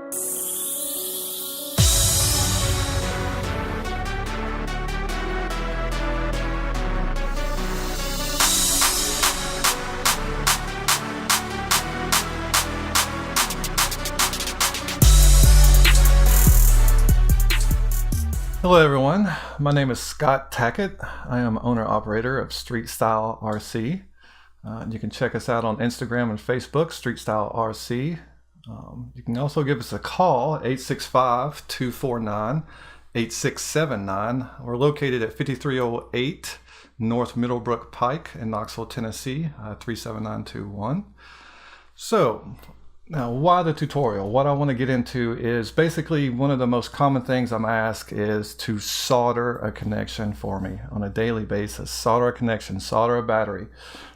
Hello everyone, my name is Scott Tackett. I am owner-operator of Street Style RC. You can check us out on Instagram and Facebook, Street Style RC. You can also give us a call, 865-249-8679. We're located at 5308 North Middlebrook Pike in Knoxville, Tennessee, 37921. So, now, why the tutorial? What I want to get into is basically one of the most common things I'm asked is to solder a connection for me on a daily basis. Solder a connection, solder a battery,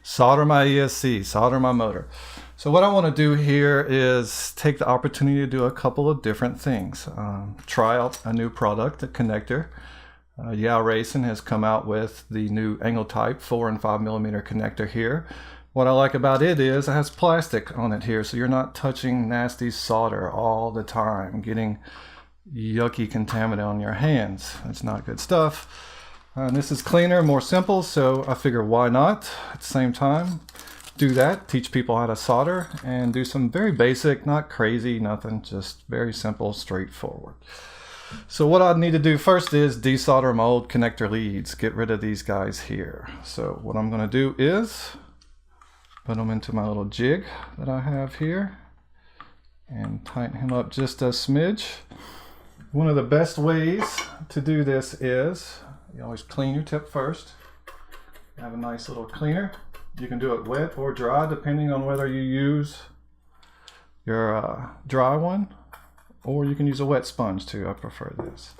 solder my ESC, solder my motor. So what I want to do here is take the opportunity to do a couple of different things. Try out a new product, a connector. Yeah Racing has come out with the new angle type 4 and 5 millimeter connector here. What I like about it is it has plastic on it here, so you're not touching nasty solder all the time, getting yucky contaminant on your hands. It's not good stuff. This is cleaner, more simple, so I figure why not at the same time do that, teach people how to solder, and do some very basic, not crazy, nothing, just very simple, straightforward. So what I need to do first is desolder my old connector leads, get rid of these guys here. So what I'm going to do is put them into my little jig that I have here and tighten him up just a smidge. One of the best ways to do this is you always clean your tip first. Have a nice little cleaner. You can do it wet or dry depending on whether you use your dry one or you can use a wet sponge too. I prefer this.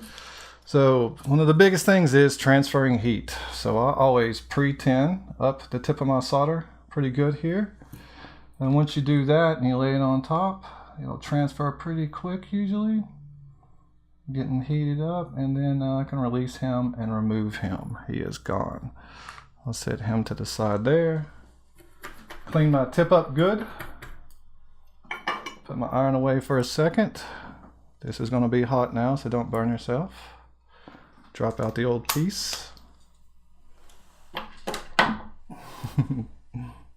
So one of the biggest things is transferring heat. So I always pre-tin up the tip of my solder pretty good here, and once you do that and you lay it on top, it'll transfer pretty quick usually, getting heated up, and then I can release him and remove him. He is gone. I'll set him to the side there, clean my tip up good, put my iron away for a second. This is going to be hot now, so don't burn yourself. Drop out the old piece.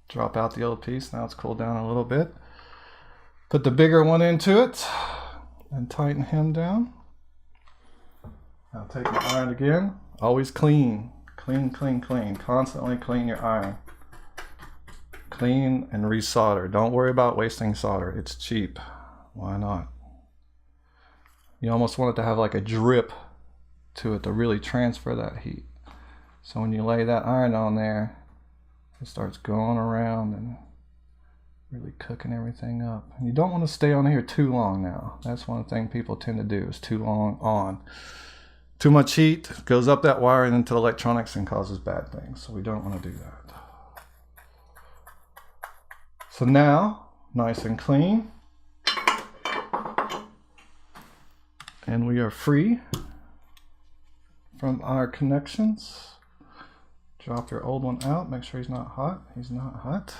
Drop out the old piece. Now it's cooled down a little bit. Put the bigger one into it and tighten him down. I'll take my iron again. Always clean. Clean, clean, clean. Constantly clean your iron. Clean and resolder. Don't worry about wasting solder. It's cheap. Why not? You almost want it to have like a drip to it to really transfer that heat. So when you lay that iron on there, it starts going around and really cooking everything up. And you don't want to stay on here too long now. That's one thing people tend to do, is too long on. Too much heat goes up that wire and into the electronics and causes bad things. So we don't want to do that. So now, nice and clean. And we are free from our connections. Drop your old one out, make sure he's not hot. He's not hot.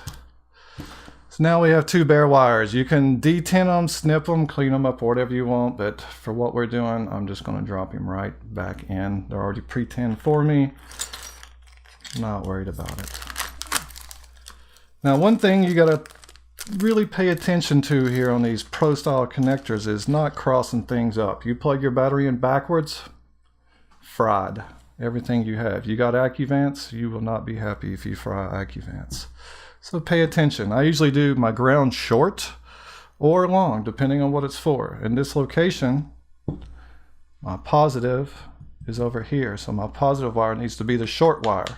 So now we have two bare wires. You can detin them, snip them, clean them up, whatever you want, but for what we're doing, I'm just gonna drop him right back in. They're already pre-tinned for me. Not worried about it. Now one thing you gotta really pay attention to here on these pro style connectors is not crossing things up. You plug your battery in backwards, fried. Everything you have. You got AccuVance, you will not be happy if you fry AccuVance. So pay attention. I usually do my ground short or long, depending on what it's for. In this location, my positive is over here. So my positive wire needs to be the short wire.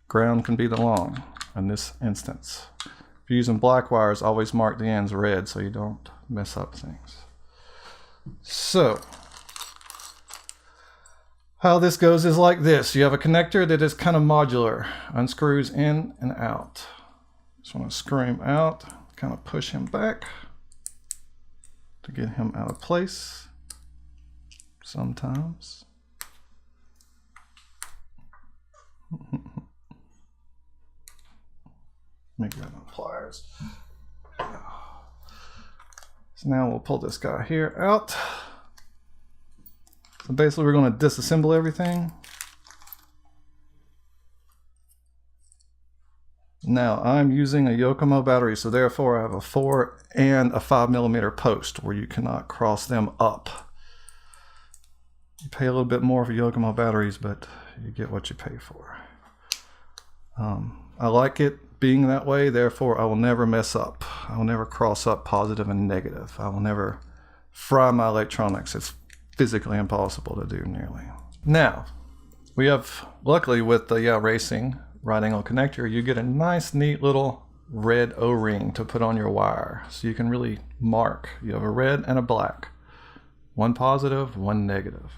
Ground can be the long in this instance. If you're using black wires, always mark the ends red so you don't mess up things. So how this goes is like this. You have a connector that is kind of modular, unscrews in and out. Just want to screw him out, kind of push him back to get him out of place sometimes. Let me grab my pliers. So now we'll pull this guy here out. So basically we're going to disassemble everything. Now I'm using a Yokomo battery, so therefore I have a 4 and a 5mm post where you cannot cross them up. You pay a little bit more for Yokomo batteries, but you get what you pay for. I like it being that way, therefore I will never mess up. I will never cross up positive and negative. I will never fry my electronics. It's physically impossible to do nearly. Now, we have, luckily with the racing right angle connector, you get a nice neat little red O-ring to put on your wire. So you can really mark. You have a red and a black. One positive, one negative.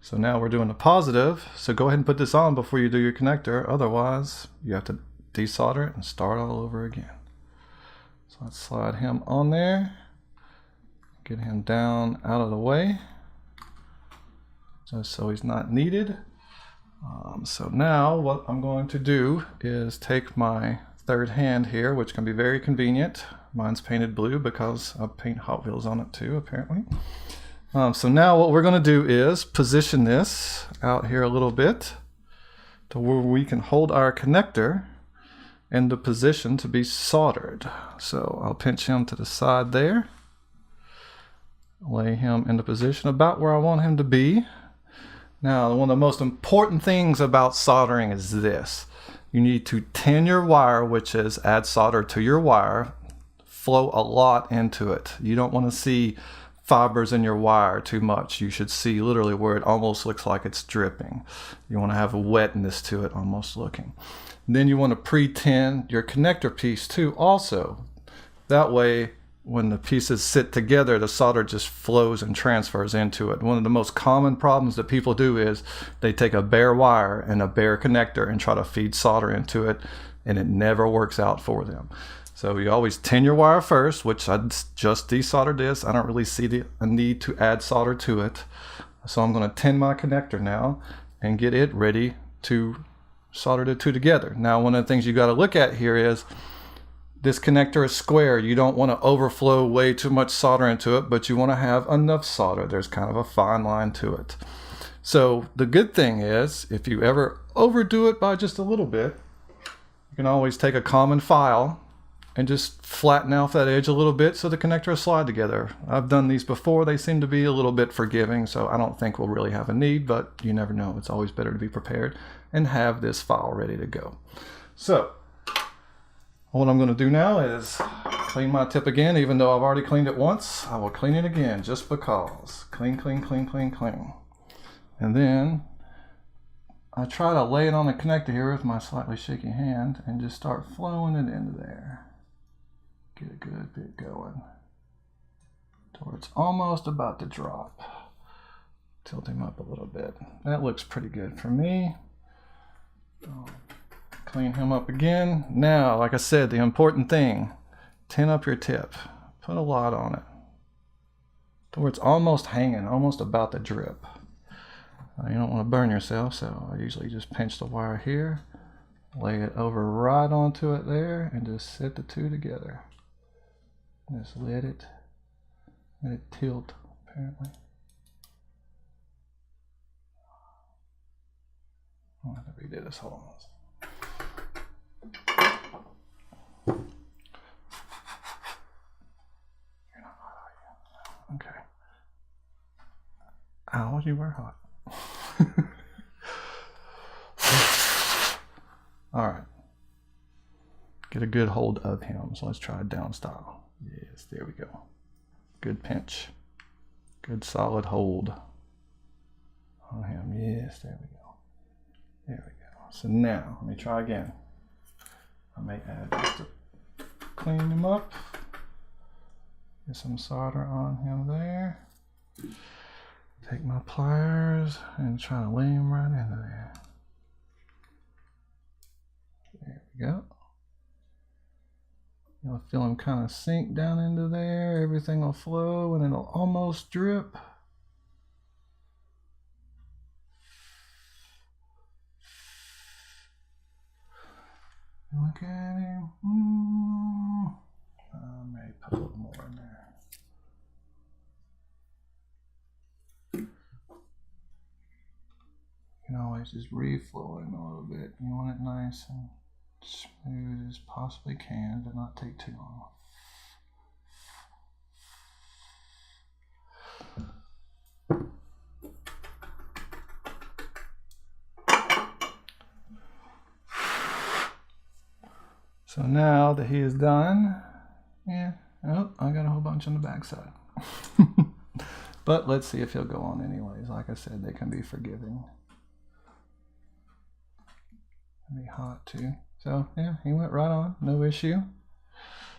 So now we're doing the positive. So go ahead and put this on before you do your connector. Otherwise, you have to desolder it and start all over again. So let's slide him on there. Get him down out of the way, just so he's not needed. So now what I'm going to do is take my third hand here, which can be very convenient. Mine's painted blue because I paint Hot Wheels on it too, apparently. So now what we're going to do is position this out here a little bit to where we can hold our connector in the position to be soldered. So I'll pinch him to the side there, lay him in the position about where I want him to be. Now, one of the most important things about soldering is this. You need to tin your wire, which is add solder to your wire, flow a lot into it. You don't want to see fibers in your wire too much. You should see literally where it almost looks like it's dripping. You want to have a wetness to it almost looking. Then you want to pre-tin your connector piece too also. That way, when the pieces sit together, the solder just flows and transfers into it. One of the most common problems that people do is they take a bare wire and a bare connector and try to feed solder into it, and it never works out for them. So you always tin your wire first, which I just desoldered this. I don't really see a need to add solder to it. So I'm going to tin my connector now and get it ready to solder the two together. Now, one of the things you got to look at here is this connector is square. You don't want to overflow way too much solder into it, but you want to have enough solder. There's kind of a fine line to it. So the good thing is, if you ever overdo it by just a little bit, you can always take a common file and just flatten out that edge a little bit so the connector will slide together. I've done these before. They seem to be a little bit forgiving, so I don't think we'll really have a need, but you never know. It's always better to be prepared and have this file ready to go. So what I'm going to do now is clean my tip again. Even though I've already cleaned it once, I will clean it again just because. Clean, clean, clean, clean, clean. And then I try to lay it on the connector here with my slightly shaky hand and just start flowing it into there. Get a good bit going to where it's almost about to drop. Tilt him up a little bit. That looks pretty good for me. Clean him up again. Now, like I said, the important thing, tin up your tip. Put a lot on it to where it's almost hanging, almost about to drip. You don't want to burn yourself, so I usually just pinch the wire here, lay it over right onto it there, and just set the two together. Just let it tilt, apparently. I'll have to redo this. Hold on. You're not hot, are you? Okay. Ow, you were hot. All right. Get a good hold of him. So let's try down style. Yes, there we go. Good pinch. Good solid hold on him. Yes, there we go. There we go. So now, let me try again. I may add just to clean him up. Get some solder on him there. Take my pliers and try to lay him right into there. There we go. You'll feel him kind of sink down into there. Everything will flow and it'll almost drip. Look at him. I may put a little more in there. is just reflowing a little bit. You want it nice and smooth as possibly can, but not take too long. So now that he is done, yeah, oh, I got a whole bunch on the backside. But let's see if he'll go on anyways. Like I said, they can be forgiving. It'll be hot too. So yeah, he went right on, no issue.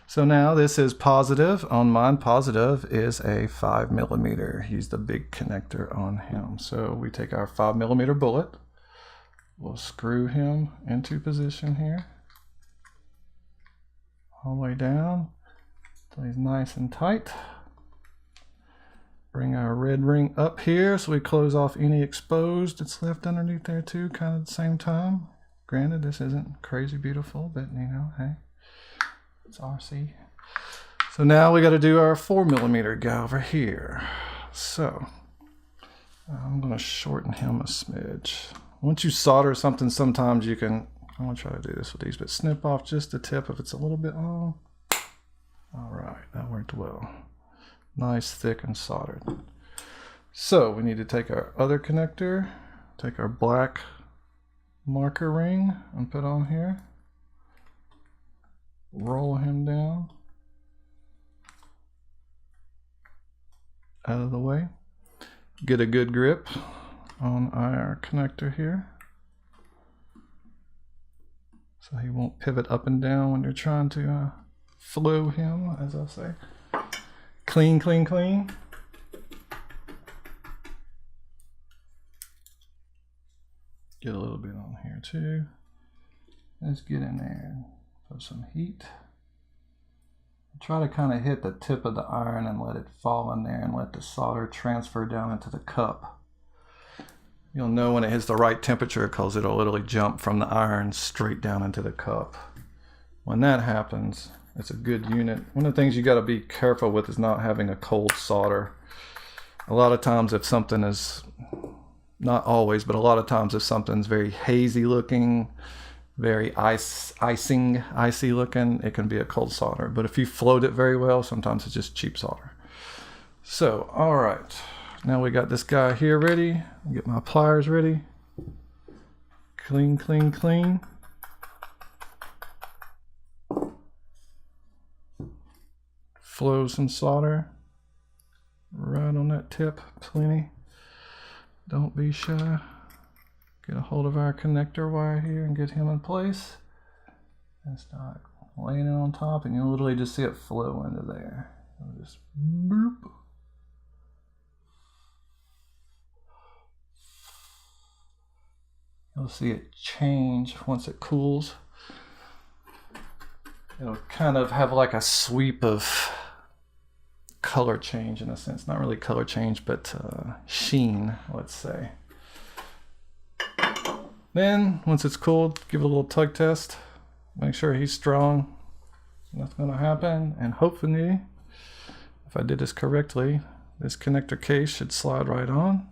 So now this is positive. On mine, positive is a 5mm. He's the big connector on him. So we take our 5mm bullet. We'll screw him into position here. All the way down so he's nice and tight. Bring our red ring up here so we close off any exposed that's left underneath there too, kind of at the same time. Granted, this isn't crazy beautiful, but you know, hey, it's RC. So now we got to do our 4mm guy over here. So I'm going to shorten him a smidge. Once you solder something, sometimes you can, I'm going to try to do this with these, but snip off just the tip if it's a little bit long. All right, that worked well. Nice, thick, and soldered. So we need to take our other connector, take our black marker ring and put on here. Roll him down. Out of the way. Get a good grip on our connector here, so he won't pivot up and down when you're trying to flow him, as I say. Clean, clean, clean. Get a little bit on here too. Let's get in there and put some heat. Try to kind of hit the tip of the iron and let it fall in there and let the solder transfer down into the cup. You'll know when it hits the right temperature because it'll literally jump from the iron straight down into the cup. When that happens, it's a good unit. One of the things you got to be careful with is not having a cold solder. A lot of times if something is, not always, but a lot of times if something's very hazy looking, very icy looking, it can be a cold solder. But if you float it very well, sometimes it's just cheap solder. So, all right. Now we got this guy here ready. Get my pliers ready. Clean, clean, clean. Flow some solder right on that tip, plenty. Don't be shy. Get a hold of our connector wire here and get him in place. And start laying it on top, and you'll literally just see it flow into there. It'll just boop. You'll see it change once it cools. It'll kind of have like a sweep of color change in a sense. Not really color change, but sheen, let's say. Then, once it's cooled, give it a little tug test. Make sure he's strong. Nothing's going to happen. And hopefully, if I did this correctly, this connector case should slide right on.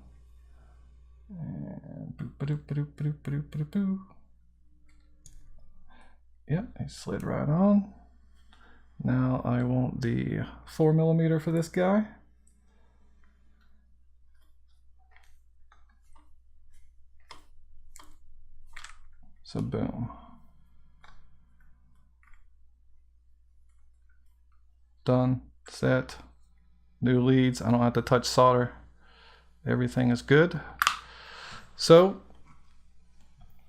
And boop-a-doop-a-doop-a-doop-a-doop-a-doop. Yep, it slid right on. Now I want the 4mm for this guy. So boom. Done, set, new leads. I don't have to touch solder. Everything is good. So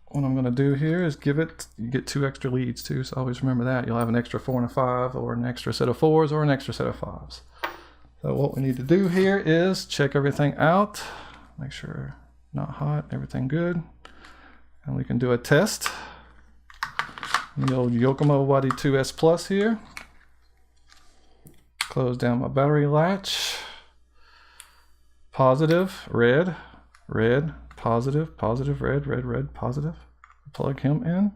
what I'm going to do here is give it, you get 2 extra leads too, so always remember that. You'll have an extra 4 and a 5, or an extra set of 4s, or an extra set of 5s. So what we need to do here is check everything out, make sure not hot, everything good, and we can do a test. The old Yokomo YD2S Plus here. Close down my battery latch. Positive, red, red, positive, positive, red, red, red, positive. Plug him in.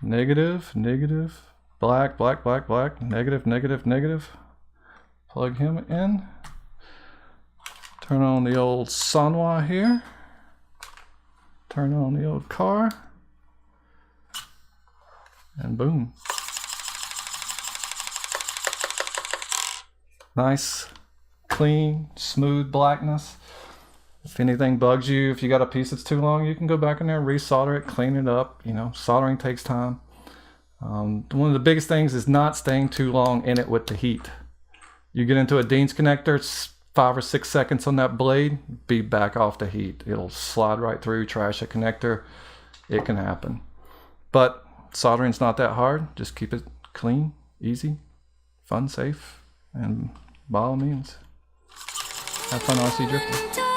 Negative, negative, black, black, black, black, negative, negative, negative. Plug him in. Turn on the old Sanwa here. Turn on the old car. And boom. Nice, clean, smooth blackness. If anything bugs you, if you got a piece that's too long, you can go back in there and resolder it, clean it up. You know, soldering takes time. One of the biggest things is not staying too long in it with the heat. You get into a Dean's connector, it's 5 or 6 seconds on that blade, be back off the heat. It'll slide right through, trash a connector. It can happen. But soldering's not that hard. Just keep it clean, easy, fun, safe, and by all means, have fun RC drifting.